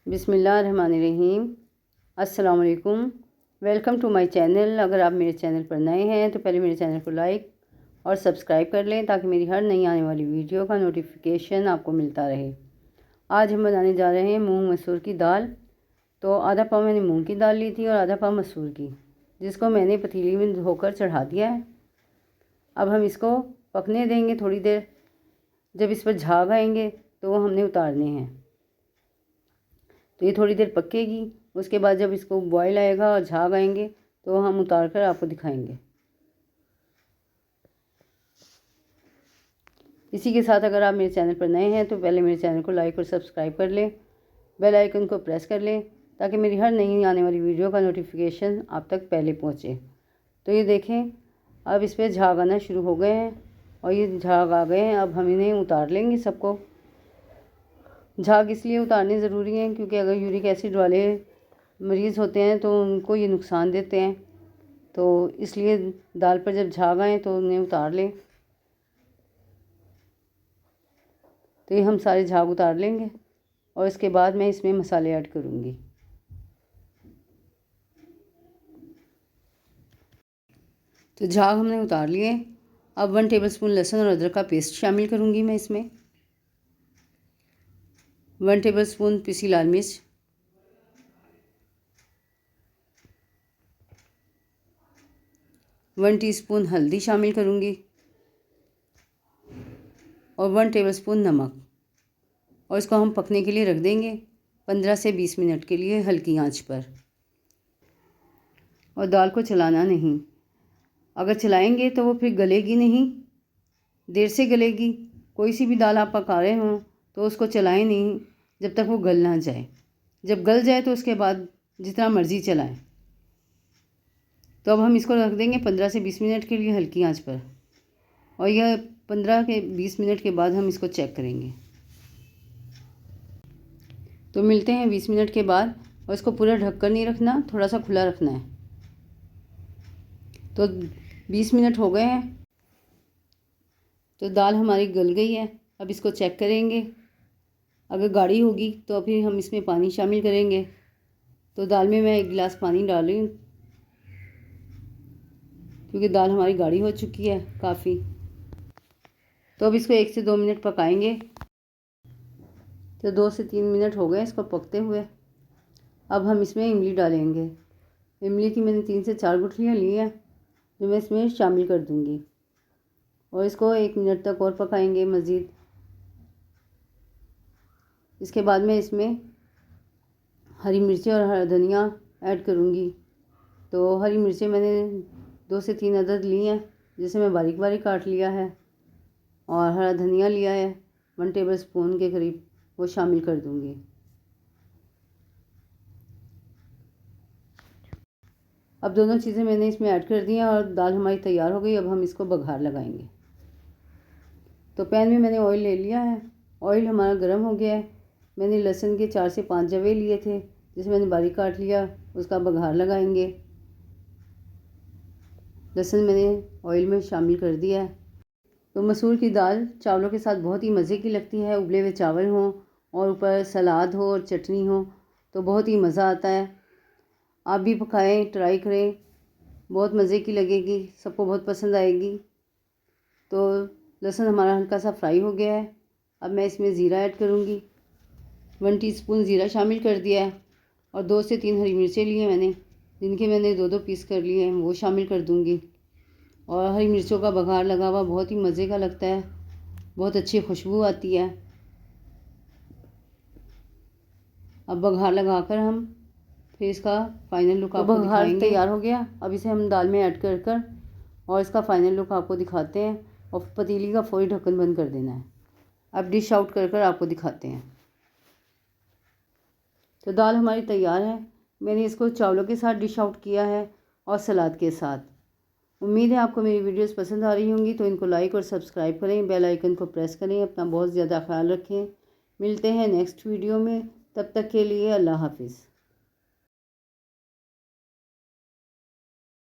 बिस्मिल्लाहिर्रहमानिर्रहीम। अस्सलाम वालेकुम। Welcome to my channel. अगर आप मेरे चैनल पर नए हैं तो पहले मेरे चैनल को लाइक और सब्सक्राइब कर लें ताकि मेरी हर नई आने वाली वीडियो का नोटिफिकेशन आपको मिलता रहे। आज हम बनाने जा रहे हैं मूंग मसूर की दाल। तो आधा पाव मैंने मूंग की दाल ली थी और आधा पाव मसूर की, जिसको मैंने पतीली में धोकर चढ़ा दिया है। अब हम इसको पकने देंगे थोड़ी देर। जब इस पर झाग आएंगे तो वो हमने उतारने हैं। तो ये थोड़ी देर पकेगी। उसके बाद जब इसको बॉयल आएगा और झाग आएंगे तो हम उतार कर आपको दिखाएंगे। इसी के साथ अगर आप मेरे चैनल पर नए हैं तो पहले मेरे चैनल को लाइक और सब्सक्राइब कर लें, बेल आइकन को प्रेस कर लें ताकि मेरी हर नई आने वाली वीडियो का नोटिफिकेशन आप तक पहले पहुंचे। तो ये देखें, अब इस पर झाग आना शुरू हो गए हैं और ये झाग आ गए हैं। अब हम इन्हें उतार लेंगे सबको। झाग इसलिए उतारने ज़रूरी हैं क्योंकि अगर यूरिक एसिड वाले मरीज़ होते हैं तो उनको ये नुकसान देते हैं। तो इसलिए दाल पर जब झाग आए तो उन्हें उतार लें। तो ये हम सारे झाग उतार लेंगे और इसके बाद मैं इसमें मसाले ऐड करूँगी। तो झाग हमने उतार लिए। अब 1 टेबलस्पून लहसुन और अदरक का पेस्ट शामिल करूँगी मैं इसमें। 1 टेबलस्पून पिसी लाल मिर्च, 1 टीस्पून हल्दी शामिल करूँगी और 1 टेबलस्पून नमक। और इसको हम पकने के लिए रख देंगे 15 से 20 मिनट के लिए हल्की आंच पर। और दाल को चलाना नहीं, अगर चलाएंगे तो वो फिर गलेगी नहीं, देर से गलेगी। कोई सी भी दाल आप पका रहे हों तो उसको चलाएं नहीं जब तक वो गल ना जाए। जब गल जाए तो उसके बाद जितना मर्ज़ी चलाएं। तो अब हम इसको रख देंगे 15 से 20 मिनट के लिए हल्की आंच पर। और यह 15 के 20 मिनट के बाद हम इसको चेक करेंगे। तो मिलते हैं 20 मिनट के बाद। और इसको पूरा ढककर नहीं रखना, थोड़ा सा खुला रखना है। तो 20 मिनट हो गए हैं। तो दाल हमारी गल गई है। अब इसको चेक करेंगे। अगर गाढ़ी होगी तो फिर हम इसमें पानी शामिल करेंगे। तो दाल में मैं 1 गिलास पानी डाल रही हूँ क्योंकि दाल हमारी गाढ़ी हो चुकी है काफ़ी। तो अब इसको 1 से 2 मिनट पकाएंगे। तो 2 से 3 मिनट हो गए इसको पकते हुए। अब हम इसमें इमली डालेंगे। इमली की मैंने 3 से 4 गुठलियाँ ली हैं जो मैं इसमें शामिल कर दूँगी। और इसको 1 मिनट तक और पकाएंगे मज़ीद। इसके बाद मैं इसमें हरी मिर्चें और हरा धनिया ऐड करूँगी। तो हरी मिर्चें मैंने 2 से 3 अदद ली हैं जिसे मैं बारीक बारीक काट लिया है। और हरा धनिया लिया है 1 टेबलस्पून के करीब, वो शामिल कर दूँगी। अब दोनों चीज़ें मैंने इसमें ऐड कर दी हैं और दाल हमारी तैयार हो गई। अब हम इसको बघार लगाएंगे। तो पैन में मैंने ऑयल ले लिया है। ऑयल हमारा गर्म हो गया है। मैंने लहसुन के 4 से 5 जवे लिए थे जिसे मैंने बारीक काट लिया, उसका बघार लगाएंगे। लहसुन मैंने ऑयल में शामिल कर दिया है। तो मसूर की दाल चावलों के साथ बहुत ही मज़े की लगती है। उबले हुए चावल हों और ऊपर सलाद हो और चटनी हो तो बहुत ही मज़ा आता है। आप भी पकाएं, ट्राई करें, बहुत मज़े की लगेगी, सबको बहुत पसंद आएगी। तो लहसुन हमारा हल्का सा फ्राई हो गया है। अब मैं इसमें ज़ीरा ऐड करूँगी। 1 टीस्पून ज़ीरा शामिल कर दिया है। और 2 से 3 हरी मिर्चें ली हैं मैंने, जिनके मैंने 2-2 पीस कर लिए हैं, वो शामिल कर दूँगी। और हरी मिर्चों का बघार लगा हुआ बहुत ही मज़े का लगता है, बहुत अच्छी खुशबू आती है। अब बघार लगाकर हम फिर इसका फ़ाइनल लुक आपको दिखाएंगे। तैयार हो गया। अब इसे हम दाल में ऐड कर और इसका फ़ाइनल लुक आपको दिखाते हैं। और पतीली का फौरी ढक्कन बंद कर देना है। अब डिश आउट कर आपको दिखाते हैं। तो दाल हमारी तैयार है। मैंने इसको चावलों के साथ डिश आउट किया है और सलाद के साथ। उम्मीद है आपको मेरी वीडियोस पसंद आ रही होंगी। तो इनको लाइक और सब्सक्राइब करें, बेल आइकन को प्रेस करें। अपना बहुत ज़्यादा ख्याल रखें। मिलते हैं नेक्स्ट वीडियो में। तब तक के लिए अल्लाह हाफिज़।